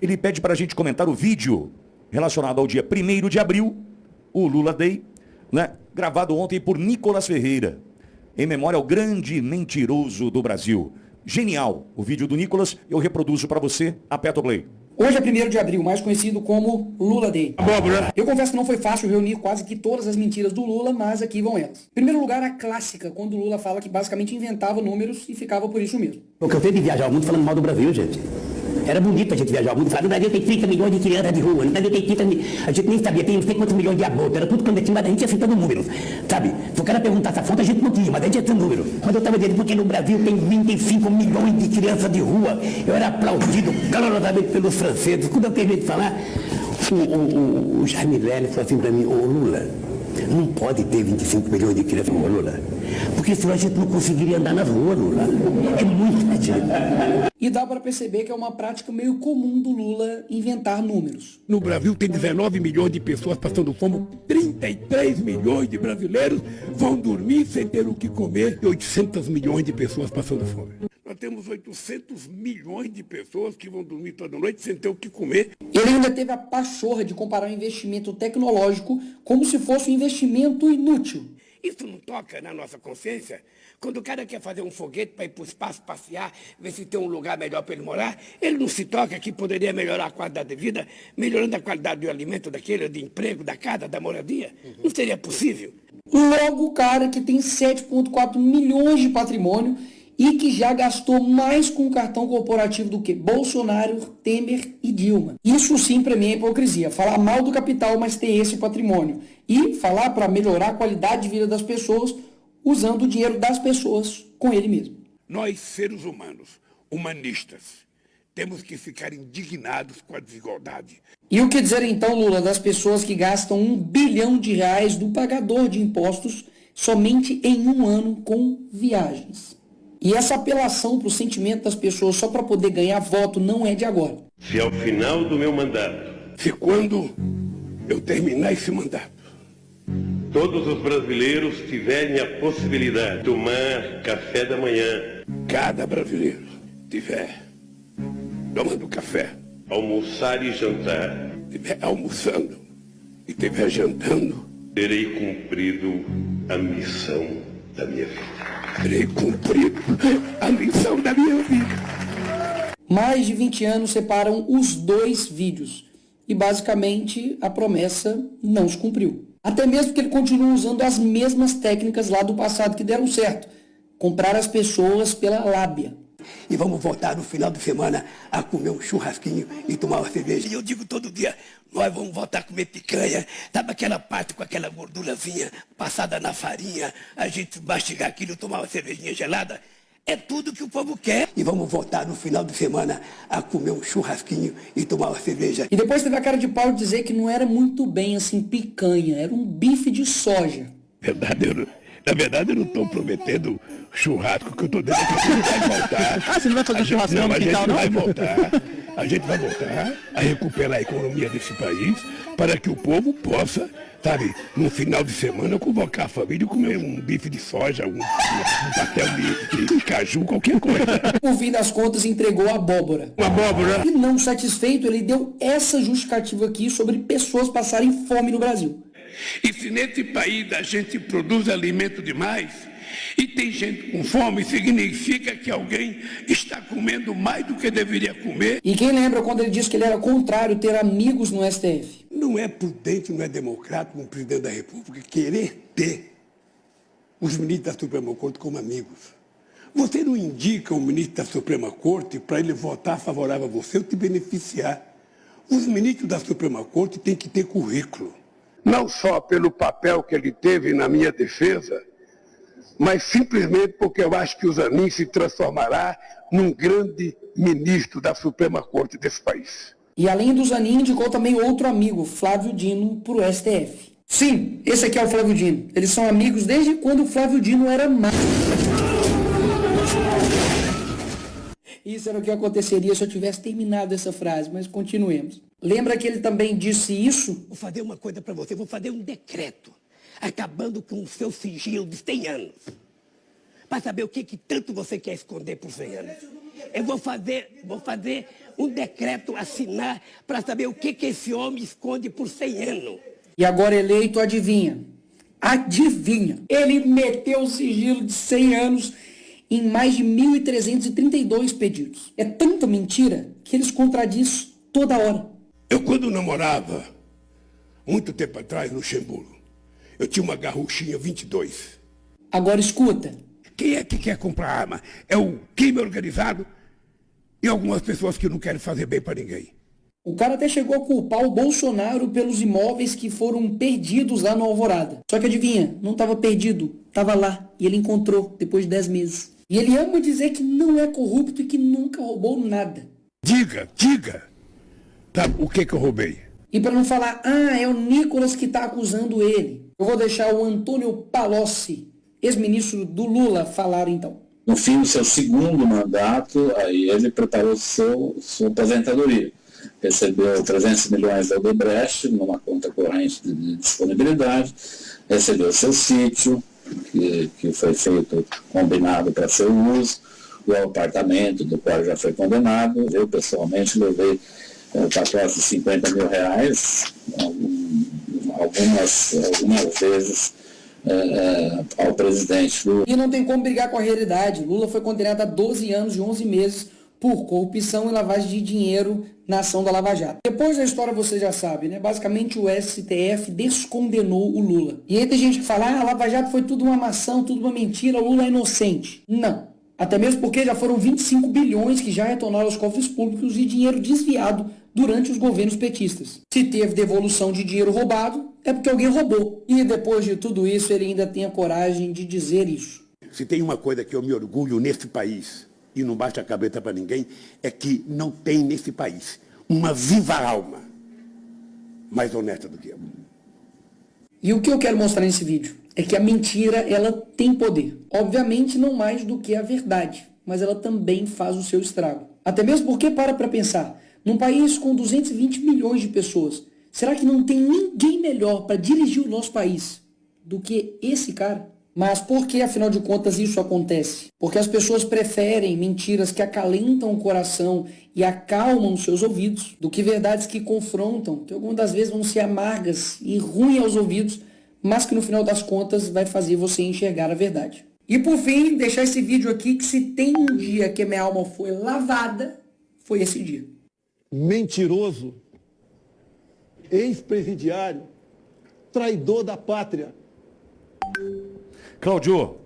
Ele pede para a gente comentar o vídeo relacionado ao dia 1º de abril, o Lula Day, né? Gravado ontem por Nicolas Ferreira, em memória ao grande mentiroso do Brasil. Genial o vídeo do Nicolas, eu reproduzo para você, aperta o play. Hoje é 1º de abril, mais conhecido como Lula Day. Eu confesso que não foi fácil reunir quase que todas as mentiras do Lula, mas aqui vão elas. Em primeiro lugar, a clássica, quando o Lula fala que basicamente inventava números e ficava por isso mesmo. Eu cansei de viajar ao mundo falando mal do Brasil, gente. Era bonito a gente viajar ao mundo e falar, no Brasil tem 30 milhões de crianças de rua, no Brasil tem 30 milhões, a gente nem sabia, tem não sei quantos milhões de abortos, era tudo clandestino, mas a gente ia citando números, sabe? Se o cara perguntasse a fonte, a gente não tinha, mas a gente ia citando números. Mas eu estava dizendo, porque no Brasil tem 25 milhões de crianças de rua, eu era aplaudido calorosamente pelos franceses. Quando eu terminei de falar, o Jaime Lerner falou assim para mim, ô Lula, não pode ter 25 milhões de crianças como Lula, porque senão a gente não conseguiria andar nas ruas, Lula. É muita gente. E dá para perceber que é uma prática meio comum do Lula inventar números. No Brasil tem 19 milhões de pessoas passando fome, 33 milhões de brasileiros vão dormir sem ter o que comer e 800 milhões de pessoas passando fome. Nós temos 800 milhões de pessoas que vão dormir toda noite sem ter o que comer. Ele ainda teve a pachorra de comparar o investimento tecnológico como se fosse um investimento inútil. Isso não toca na nossa consciência? Quando o cara quer fazer um foguete para ir para o espaço passear, ver se tem um lugar melhor para ele morar, ele não se toca que poderia melhorar a qualidade de vida, melhorando a qualidade do alimento daquele, de emprego, da casa, da moradia? Não seria possível? Logo o cara que tem 7,4 milhões de patrimônio e que já gastou mais com o cartão corporativo do que Bolsonaro, Temer e Dilma. Isso sim para mim é hipocrisia. Falar mal do capital, mas ter esse patrimônio. E falar para melhorar a qualidade de vida das pessoas usando o dinheiro das pessoas com ele mesmo. Nós, seres humanos, humanistas, temos que ficar indignados com a desigualdade. E o que dizer então, Lula, das pessoas que gastam R$1 bilhão do pagador de impostos somente em um ano com viagens? E essa apelação para o sentimento das pessoas só para poder ganhar voto não é de agora. Se ao final do meu mandato, Se quando eu terminar esse mandato, todos os brasileiros tiverem a possibilidade de tomar café da manhã, cada brasileiro tiver tomando café, almoçar e jantar, tiver almoçando e tiver jantando, terei cumprido a missão da minha vida. terei cumprido a missão da minha vida. Mais de 20 anos separam os dois vídeos. E basicamente a promessa não se cumpriu. Até mesmo que ele continua usando as mesmas técnicas lá do passado que deram certo. Comprar as pessoas pela lábia. E vamos voltar no final de semana a comer um churrasquinho e tomar uma cerveja. E eu digo todo dia, nós vamos voltar a comer picanha, sabe aquela parte com aquela gordurazinha passada na farinha, a gente mastigar aquilo, tomar uma cervejinha gelada? É tudo que o povo quer. E vamos voltar no final de semana a comer um churrasquinho e tomar uma cerveja. E depois teve a cara de pau de dizer que não era muito bem assim picanha, era um bife de soja. Na verdade, eu não estou prometendo churrasco, que eu estou dizendo que a gente vai voltar. Você não vai fazer churrasco no quintal, não? A gente vai voltar a recuperar a economia desse país para que o povo possa, sabe, no final de semana, convocar a família e comer um bife de soja, um pastel de caju, qualquer coisa. No fim das contas, entregou a abóbora. Uma abóbora. E não satisfeito, ele deu essa justificativa aqui sobre pessoas passarem fome no Brasil. E se nesse país a gente produz alimento demais e tem gente com fome, significa que alguém está comendo mais do que deveria comer. E quem lembra quando ele disse que ele era contrário ter amigos no STF? Não é prudente, não é democrático um presidente da República querer ter os ministros da Suprema Corte como amigos. Você não indica o ministro da Suprema Corte para ele votar favorável a você ou te beneficiar. Os ministros da Suprema Corte têm que ter currículo. Não só pelo papel que ele teve na minha defesa, mas simplesmente porque eu acho que o Zanin se transformará num grande ministro da Suprema Corte desse país. E além do Zanin, indicou também outro amigo, Flávio Dino, para o STF. Sim, esse aqui é o Flávio Dino. Eles são amigos desde quando o Flávio Dino era magro. Isso era o que aconteceria se eu tivesse terminado essa frase, mas continuemos. Lembra que ele também disse isso? Vou fazer uma coisa para você, vou fazer um decreto, acabando com o seu sigilo de 100 anos. Para saber o que tanto você quer esconder por 100 anos. Eu vou fazer um decreto, assinar, para saber o que esse homem esconde por 100 anos. E agora eleito, adivinha? Adivinha? Ele meteu o sigilo de 100 anos em mais de 1.332 pedidos. É tanta mentira que eles contradiz toda hora. Eu, quando namorava, muito tempo atrás, no Luxemburgo, eu tinha uma garruchinha 22. Agora escuta. Quem é que quer comprar arma? É o crime organizado e algumas pessoas que não querem fazer bem para ninguém. O cara até chegou a culpar o Bolsonaro pelos imóveis que foram perdidos lá no Alvorada. Só que adivinha, não estava perdido, estava lá. E ele encontrou depois de 10 meses. E ele ama dizer que não é corrupto e que nunca roubou nada. Diga. Tá, o que eu roubei? E para não falar, é o Nicolas que está acusando ele. Eu vou deixar o Antônio Palocci, ex-ministro do Lula, falar então. No fim do seu segundo mandato, aí ele preparou sua aposentadoria. Recebeu 300 milhões da Odebrecht numa conta corrente de disponibilidade, recebeu seu sítio, que foi feito, combinado para seu uso, o apartamento do qual já foi condenado. Eu, pessoalmente, levei pacotes de 50 mil reais, algumas vezes, ao presidente Lula. E não tem como brigar com a realidade. Lula foi condenado a 12 anos e 11 meses por corrupção e lavagem de dinheiro na ação da Lava Jato. Depois da história você já sabe, né? Basicamente o STF descondenou o Lula. E aí tem gente que fala, a Lava Jato foi tudo uma maçã, tudo uma mentira, o Lula é inocente. Não. Até mesmo porque já foram 25 bilhões que já retornaram aos cofres públicos e dinheiro desviado durante os governos petistas. Se teve devolução de dinheiro roubado, é porque alguém roubou. E depois de tudo isso, ele ainda tem a coragem de dizer isso. Se tem uma coisa que eu me orgulho nesse país, e não baixa a cabeça para ninguém, é que não tem nesse país uma viva alma mais honesta do que eu. E o que eu quero mostrar nesse vídeo é que a mentira, ela tem poder. Obviamente não mais do que a verdade, mas ela também faz o seu estrago. Até mesmo porque, para pensar, num país com 220 milhões de pessoas, será que não tem ninguém melhor para dirigir o nosso país do que esse cara? Mas por que, afinal de contas, isso acontece? Porque as pessoas preferem mentiras que acalentam o coração e acalmam os seus ouvidos do que verdades que confrontam, que algumas das vezes vão ser amargas e ruins aos ouvidos, mas que no final das contas vai fazer você enxergar a verdade. E por fim, deixar esse vídeo aqui que se tem um dia que a minha alma foi lavada, foi esse dia. Mentiroso, ex-presidiário, traidor da pátria. Cláudio,